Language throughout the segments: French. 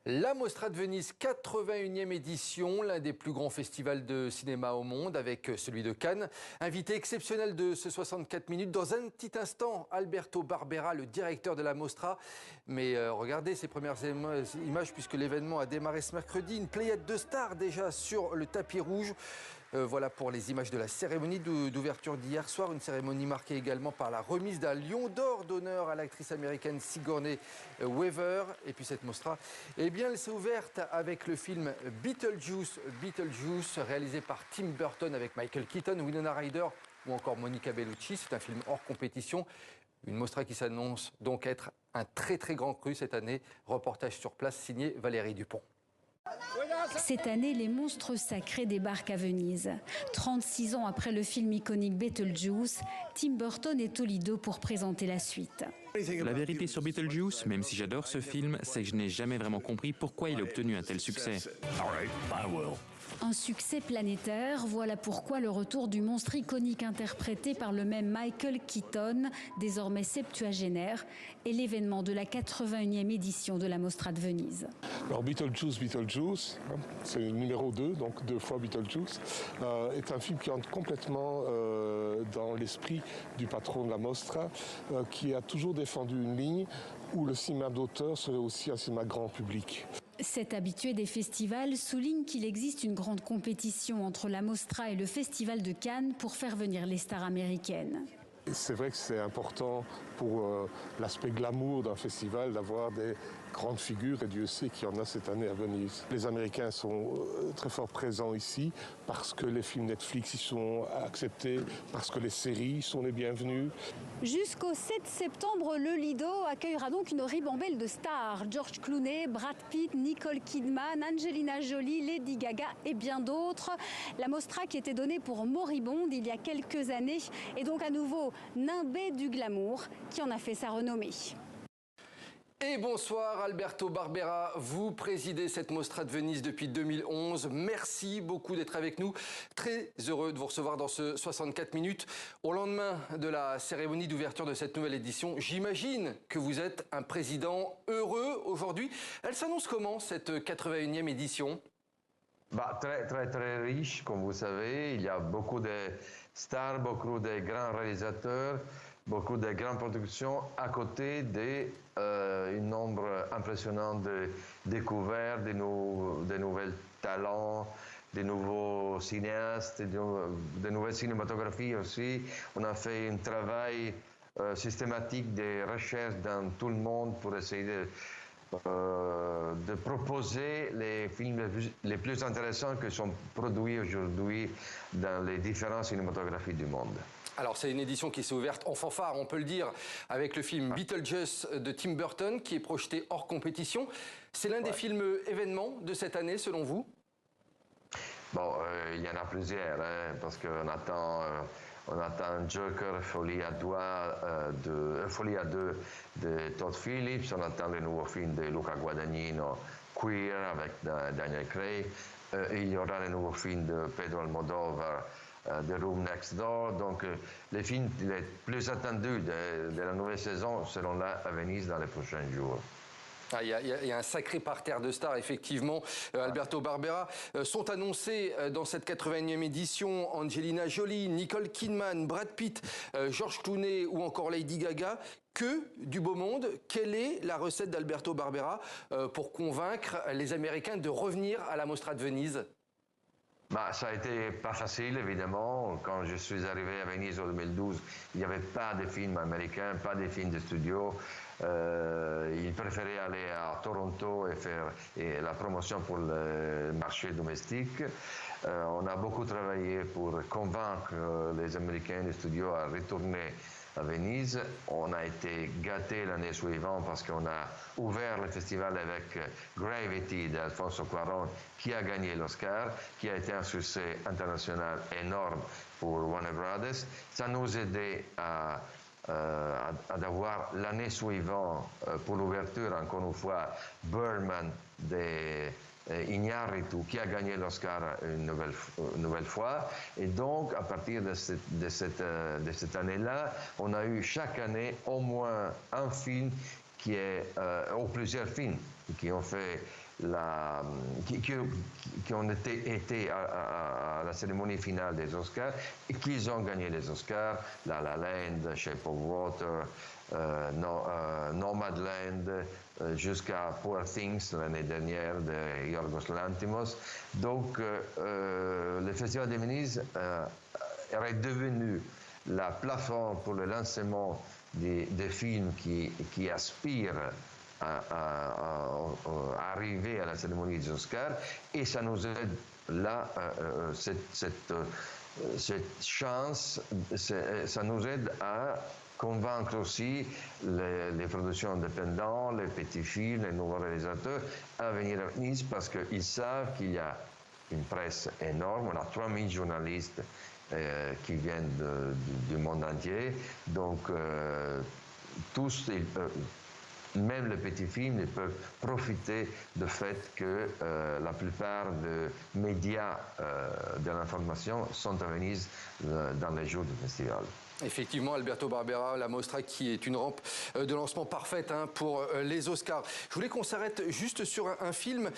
La Mostra de Venise, 81e édition, l'un des plus grands festivals de cinéma au monde, avec celui de Cannes. Invité exceptionnel de ce 64 minutes. Dans un petit instant, Alberto Barbera, le directeur de la Mostra. Mais regardez ces premières images, puisque l'événement a démarré ce mercredi. Une pléiade de stars déjà sur le tapis rouge. Voilà pour les images de la cérémonie d'ouverture d'hier soir. Une cérémonie marquée également par la remise d'un lion d'or d'honneur à l'actrice américaine Sigourney Weaver. Et puis cette Mostra, eh bien, elle s'est ouverte avec le film Beetlejuice, réalisé par Tim Burton avec Michael Keaton, Winona Ryder ou encore Monica Bellucci. C'est un film hors compétition. Une Mostra qui s'annonce donc être un très grand cru cette année. Reportage sur place signé Valérie Dupont. Cette année, les monstres sacrés débarquent à Venise. 36 ans après le film iconique Beetlejuice, Tim Burton est au Lido pour présenter la suite. La vérité sur Beetlejuice, même si j'adore ce film, c'est que je n'ai jamais vraiment compris pourquoi il a obtenu un tel succès. Un succès planétaire, voilà pourquoi le retour du monstre iconique interprété par le même Michael Keaton, désormais septuagénaire, est l'événement de la 81e édition de la Mostra de Venise. Alors Beetlejuice, c'est le numéro 2, donc 2 fois Beetlejuice, est un film qui entre complètement dans l'esprit du patron de la Mostra, qui a toujours défendu une ligne où le cinéma d'auteur serait aussi un cinéma grand public. Cet habitué des festivals souligne qu'il existe une grande compétition entre la Mostra et le Festival de Cannes pour faire venir les stars américaines. C'est vrai que c'est important pour l'aspect glamour d'un festival d'avoir des grandes figures, et Dieu sait qu'il y en a cette année à Venise. Les Américains sont très fort présents ici parce que les films Netflix y sont acceptés, parce que les séries sont les bienvenues. Jusqu'au 7 septembre, le Lido accueillera donc une ribambelle de stars. George Clooney, Brad Pitt, Nicole Kidman, Angelina Jolie, Lady Gaga et bien d'autres. La Mostra qui était donnée pour moribonde il y a quelques années est donc à nouveau nimbée du glamour qui en a fait sa renommée. Et bonsoir Alberto Barbera, vous présidez cette Mostra de Venise depuis 2011. Merci beaucoup d'être avec nous. Très heureux de vous recevoir dans ce 64 minutes. Au lendemain de la cérémonie d'ouverture de cette nouvelle édition, j'imagine que vous êtes un président heureux aujourd'hui. Elle s'annonce comment cette 81e édition ? Très riche, comme vous savez. Il y a beaucoup de stars, beaucoup de grands réalisateurs, beaucoup de grandes productions à côté d'un nombre impressionnant de découvertes, de nouveaux talents, de nouveaux cinéastes, de nouvelles cinématographies aussi. On a fait un travail systématique de recherche dans tout le monde pour essayer de proposer les films les plus intéressants qui sont produits aujourd'hui dans les différentes cinématographies du monde. Alors c'est une édition qui s'est ouverte en fanfare, on peut le dire, avec le film Beetlejuice de Tim Burton qui est projeté hors compétition. C'est l'un des films événements de cette année selon vous ? Bon, il y en a plusieurs, parce qu'on attend... On attend Joker, Folie à deux de Todd Phillips. On attend le nouveau film de Luca Guadagnino, Queer, avec Daniel Craig. Il y aura le nouveau film de Pedro Almodóvar, The Room Next Door. Donc, les films les plus attendus de la nouvelle saison seront là à Venise dans les prochains jours. Il y a un sacré parterre de stars, effectivement. Alberto Barbera, sont annoncés dans cette 81e édition Angelina Jolie, Nicole Kidman, Brad Pitt, George Clooney ou encore Lady Gaga. Que du beau monde. Quelle est la recette d'Alberto Barbera pour convaincre les Américains de revenir à la Mostra de Venise ? Ça a été pas facile, évidemment. Quand je suis arrivé à Venise en 2012, il n'y avait pas de films américains, pas de films de studio. Ils préféraient aller à Toronto et faire la promotion pour le marché domestique. On a beaucoup travaillé pour convaincre les Américains des studios à retourner à Venise. On a été gâtés l'année suivante parce qu'on a ouvert le festival avec Gravity d'Alfonso Cuarón, qui a gagné l'Oscar, qui a été un succès international énorme pour Warner Brothers. Ça nous aidait à avoir l'année suivante pour l'ouverture, encore une fois, Birdman de Iñárritu, qui a gagné l'Oscar une nouvelle fois. Et donc, à partir de cette année-là, on a eu chaque année au moins un film qui est, ou plusieurs films qui ont fait qui ont été à la cérémonie finale des Oscars et qui ont gagné les Oscars, La La Land, Shape of Water, Nomadland, jusqu'à Poor Things l'année dernière de Yorgos Lanthimos. Donc le Festival de Venise est devenu la plateforme pour le lancement des films qui aspirent à arriver à la cérémonie des Oscars, et ça nous aide là, cette chance, ça nous aide à convaincre aussi les productions indépendantes, les petits films, les nouveaux réalisateurs à venir à Venise, parce qu'ils savent qu'il y a une presse énorme. On a 3000 journalistes qui viennent du monde entier, donc tous, même les petits films, ils peuvent profiter du fait que la plupart des médias de l'information sont à Venise dans les jours du festival. Effectivement, Alberto Barbera, la Mostra qui est une rampe de lancement parfaite pour les Oscars. Je voulais qu'on s'arrête juste sur un film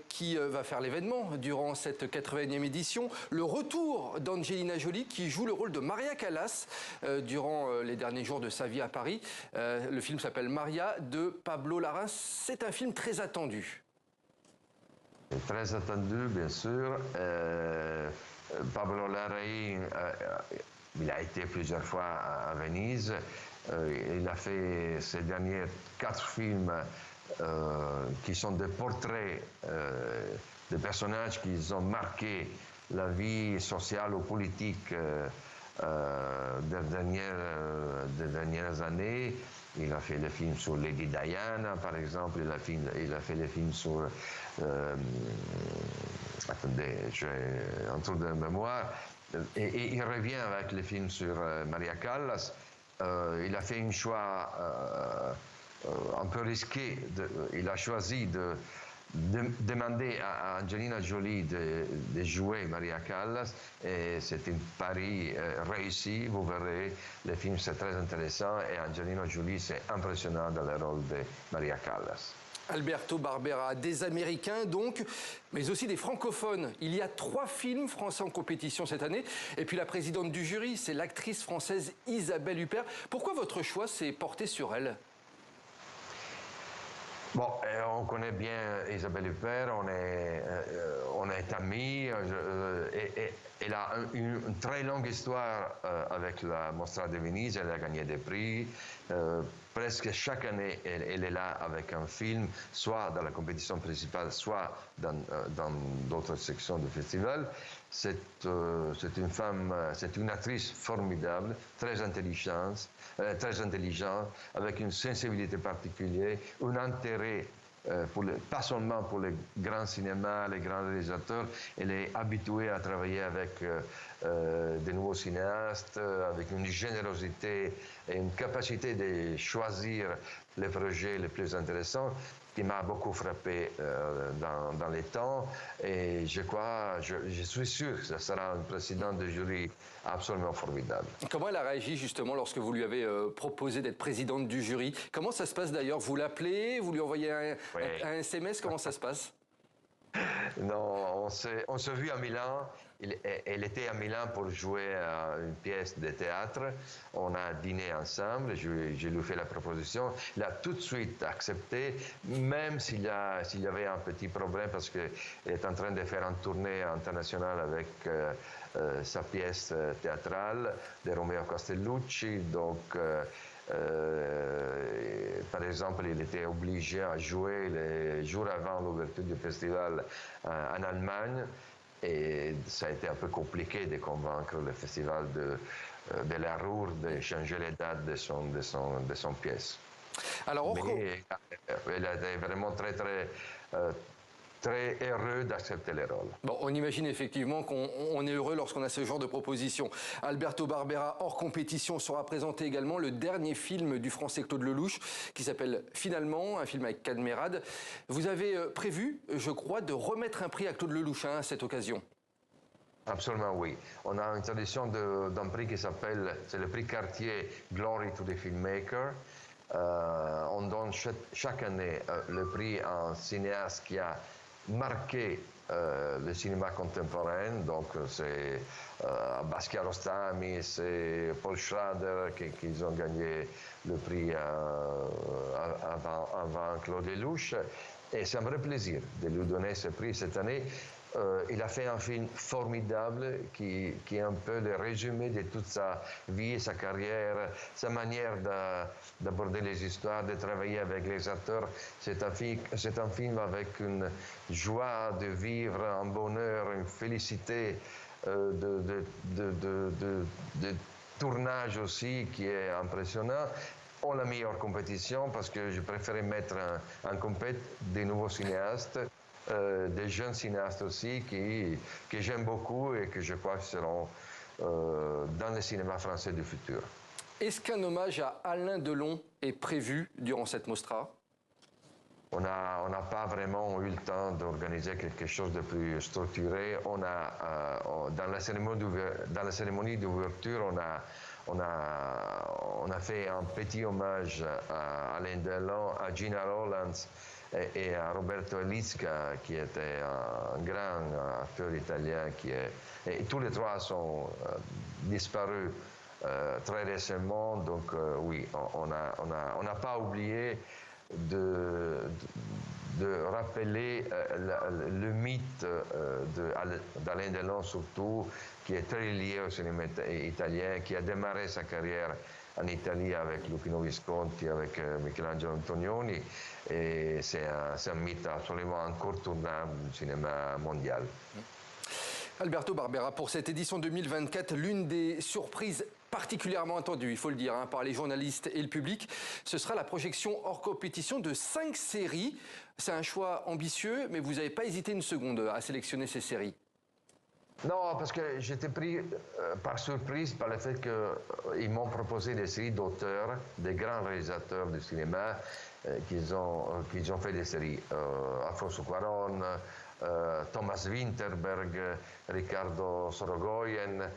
qui va faire l'événement durant cette 81e édition. Le retour d'Angelina Jolie qui joue le rôle de Maria Callas durant les derniers jours de sa vie à Paris. Le film s'appelle Maria de Pablo Larraín. C'est un film très attendu. Très attendu, bien sûr. Pablo Larraín... il a été plusieurs fois à Venise. Il a fait ces derniers 4 films qui sont des portraits de personnages qui ont marqué la vie sociale ou politique des dernières années. Il a fait le film sur Lady Diana, par exemple. Il a fait le film sur... attendez, j'ai un trou de mémoire. Et il revient avec le film sur Maria Callas. Il a fait un choix un peu risqué. Il a choisi de demander à Angelina Jolie de jouer Maria Callas, et c'est un pari réussi. Vous verrez, le film c'est très intéressant et Angelina Jolie c'est impressionnant dans le rôle de Maria Callas. Alberto Barbera, des Américains donc, mais aussi des francophones. Il y a 3 films français en compétition cette année. Et puis la présidente du jury, c'est l'actrice française Isabelle Huppert. Pourquoi votre choix s'est porté sur elle ? Bon, on connaît bien Isabelle Huppert, on est amis. Elle a une très longue histoire avec la Mostra de Venise. Elle a gagné des prix. Presque chaque année, elle est là avec un film, soit dans la compétition principale, soit dans d'autres sections du festival. C'est une femme, c'est une actrice formidable, très intelligente, avec une sensibilité particulière, un intérêt pas seulement pour le grand cinéma, les grands réalisateurs. Elle est habituée à travailler avec de nouveaux cinéastes, avec une générosité et une capacité de choisir les projets les plus intéressants, qui m'a beaucoup frappé dans les temps. Et je suis sûr que ce sera un président de jury absolument formidable. Comment elle a réagi justement lorsque vous lui avez proposé d'être présidente du jury? Comment ça se passe d'ailleurs? Vous l'appelez, vous lui envoyez un SMS, comment ça se passe? Non, on s'est vu à Milan. Elle était à Milan pour jouer une pièce de théâtre. On a dîné ensemble. Je lui ai fait la proposition. Il a tout de suite accepté, même s'il y avait un petit problème parce qu'elle est en train de faire une tournée internationale avec sa pièce théâtrale de Romeo Castellucci. Donc, par exemple, il était obligé à jouer les jours avant l'ouverture du festival en Allemagne. Et ça a été un peu compliqué de convaincre le festival de la Ruhr de changer les dates de son pièce. Alors, mais elle a été vraiment très heureux d'accepter les rôles. Bon, on imagine effectivement qu'on est heureux lorsqu'on a ce genre de proposition. Alberto Barbera, hors compétition, sera présenté également le dernier film du Français Claude Lelouch, qui s'appelle Finalement, un film avec Cadmerade. Vous avez prévu, je crois, de remettre un prix à Claude Lelouch à cette occasion. Absolument, oui. On a une tradition d'un prix qui s'appelle, c'est le prix Cartier Glory to the Filmmaker. On donne chaque année le prix à un cinéaste qui a marqué le cinéma contemporain. Donc c'est Bas Kiarostami, c'est Paul Schrader qui ont gagné le prix avant Claude Lelouch. Et ça me fait plaisir de lui donner ce prix cette année. Il a fait un film formidable qui est un peu le résumé de toute sa vie, sa carrière, sa manière d'aborder les histoires, de travailler avec les acteurs. C'est un film avec une joie de vivre, un bonheur, une félicité de tournage aussi qui est impressionnant. On l'a mis hors compétition parce que je préférais mettre en compète des nouveaux cinéastes. Des jeunes cinéastes aussi que j'aime beaucoup et que je crois que seront dans le cinéma français du futur. Est-ce qu'un hommage à Alain Delon est prévu durant cette Mostra? On n'a pas vraiment eu le temps d'organiser quelque chose de plus structuré. Dans la cérémonie d'ouverture, on a fait un petit hommage à Alain Delon, à Gina Rowlands et à Roberto Elisca, qui était un grand acteur italien. Et tous les trois sont disparus très récemment. Donc oui, on n'a pas oublié de rappeler le mythe d'Alain Delon surtout, qui est très lié au cinéma italien, qui a démarré sa carrière en Italie avec Luchino Visconti, avec Michelangelo Antonioni, et c'est un mythe absolument incontournable du cinéma mondial. Alberto Barbera, pour cette édition 2024, l'une des surprises particulièrement attendues, il faut le dire, par les journalistes et le public, ce sera la projection hors compétition de 5 séries. C'est un choix ambitieux, mais vous n'avez pas hésité une seconde à sélectionner ces séries. Non, parce que j'étais pris par surprise par le fait qu'ils m'ont proposé des séries d'auteurs, des grands réalisateurs du cinéma qui ont fait des séries. Alfonso Cuarón, Thomas Winterberg, Ricardo Sorogoyen,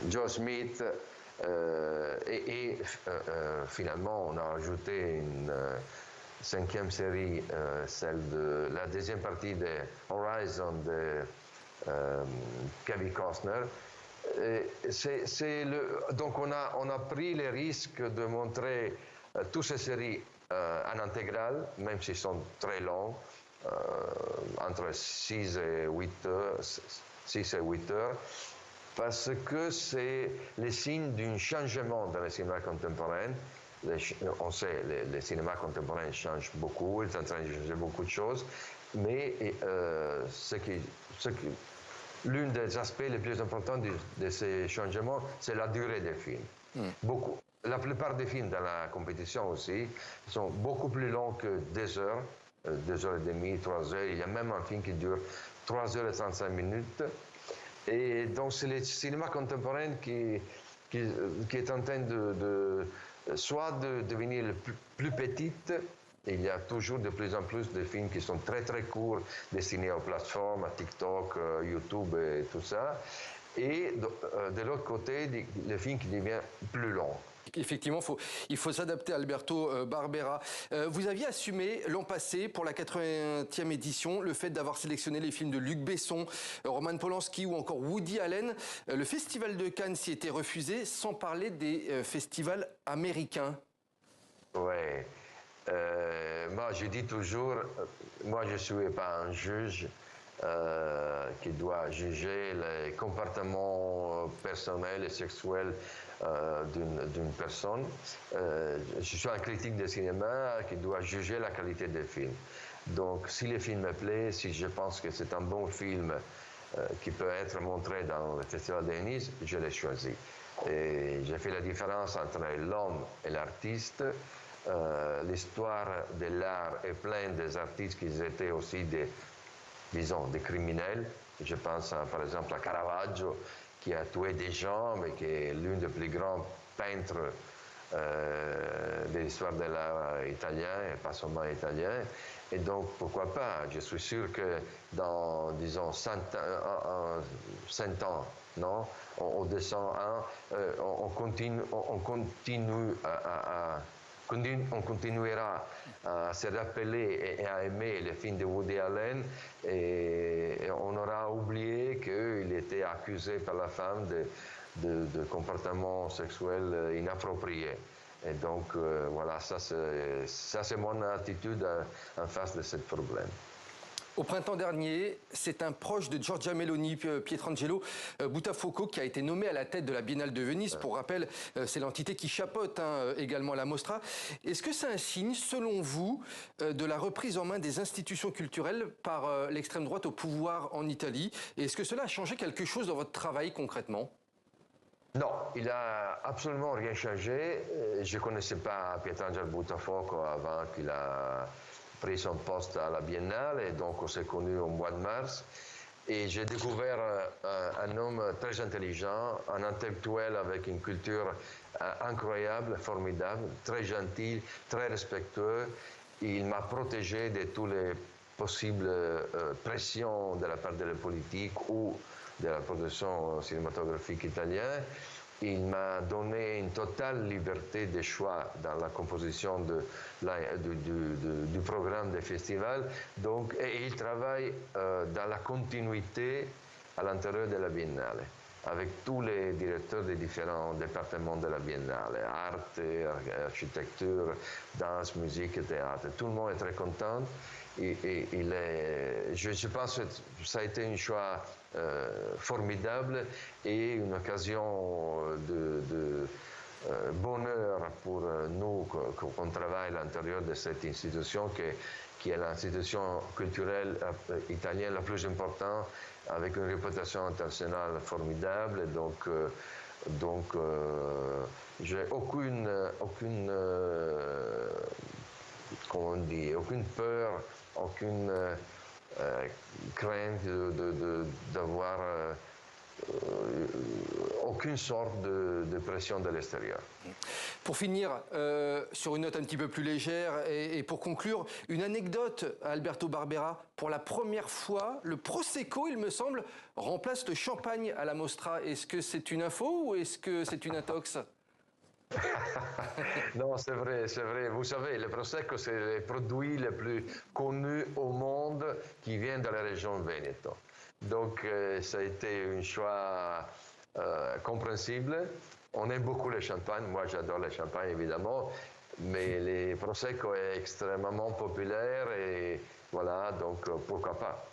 Joe Smith, et finalement on a ajouté une 5e série, celle de la deuxième partie de Horizon de Kevin Costner. Donc on a pris le risque de montrer toutes ces séries en intégrale, même s'ils sont très longs, entre 6 et 8 heures, parce que c'est le signe d'un changement dans le cinéma contemporain. On sait, le cinéma contemporain change beaucoup, il est en train de changer beaucoup de choses, mais l'un des aspects les plus importants de ces changements, c'est la durée des films. La plupart des films dans la compétition aussi sont beaucoup plus longs que 2 heures, 2 heures et demie, 3 heures. Il y a même un film qui dure 3 heures et 35 minutes. Et donc c'est le cinéma contemporain qui est en train soit de devenir plus petite. Il y a toujours de plus en plus de films qui sont très très courts, destinés aux plateformes, à TikTok, YouTube et tout ça. Et de l'autre côté, le film qui devient plus long. Effectivement, il faut s'adapter, Alberto Barbera. Vous aviez assumé l'an passé, pour la 80e édition, le fait d'avoir sélectionné les films de Luc Besson, Roman Polanski ou encore Woody Allen. Le Festival de Cannes s'y était refusé, sans parler des festivals américains. Oui. Moi, je dis toujours, moi, je ne suis pas un juge qui doit juger les comportements personnels et sexuels d'une personne. Je suis un critique de cinéma qui doit juger la qualité des films. Donc, si le film me plaît, si je pense que c'est un bon film qui peut être montré dans le Festival de Venise, je l'ai choisi. Et j'ai fait la différence entre l'homme et l'artiste. L'histoire de l'art est pleine des artistes qui étaient aussi des criminels. Je pense par exemple à Caravaggio, qui a tué des gens, mais qui est l'un des plus grands peintres de l'histoire de l'art italien et pas seulement italien. Et donc, pourquoi pas? Je suis sûr que dans, disons, 100 ans, non? On descend on continuera à se rappeler et à aimer les films de Woody Allen et on aura oublié qu'il était accusé par la femme de comportements sexuels inappropriés. Et donc, voilà, ça c'est mon attitude en face de ce problème. Au printemps dernier, c'est un proche de Giorgia Meloni, Pietrangelo Buttafuoco, qui a été nommé à la tête de la Biennale de Venise. Pour rappel, c'est l'entité qui chapeaute également la Mostra. Est-ce que c'est un signe, selon vous, de la reprise en main des institutions culturelles par l'extrême droite au pouvoir en Italie? Et est-ce que cela a changé quelque chose dans votre travail concrètement? Non, il n'a absolument rien changé. Je ne connaissais pas Pietrangelo Buttafuoco avant qu'il a pris son poste à la Biennale, et donc on s'est connus au mois de mars. Et j'ai découvert un homme très intelligent, un intellectuel avec une culture incroyable, formidable, très gentil, très respectueux. Il m'a protégé de toutes les possibles pressions de la part de la politique ou de la production cinématographique italienne. Il m'a donné une totale liberté de choix dans la composition du programme des festivals. Donc, et il travaille dans la continuité à l'intérieur de la Biennale, avec tous les directeurs des différents départements de la Biennale, art, architecture, danse, musique et théâtre. Tout le monde est très content. Je pense que ça a été un choix formidable et une occasion de bonheur pour nous qu'on travaille à l'intérieur de cette institution qui est l'institution culturelle italienne la plus importante, avec une réputation internationale formidable. Et donc j'ai aucune peur, aucune crainte d'avoir aucune sorte de pression de l'extérieur. Pour finir, sur une note un petit peu plus légère et pour conclure, une anecdote à Alberto Barbera. Pour la première fois, le Prosecco, il me semble, remplace le champagne à la Mostra. Est-ce que c'est une info ou est-ce que c'est une intox? Non, c'est vrai, c'est vrai. Vous savez, le Prosecco, c'est le produit le plus connu au monde qui vient de la région Veneto. Donc, ça a été un choix compréhensible. On aime beaucoup le champagne. Moi, j'adore le champagne, évidemment. Mais le Prosecco est extrêmement populaire et voilà, donc pourquoi pas.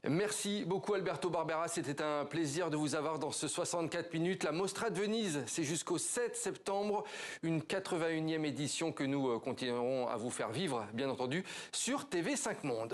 Merci beaucoup Alberto Barbera, c'était un plaisir de vous avoir dans ce 64 minutes. La Mostra de Venise, c'est jusqu'au 7 septembre, une 81e édition que nous continuerons à vous faire vivre, bien entendu, sur TV5 Monde.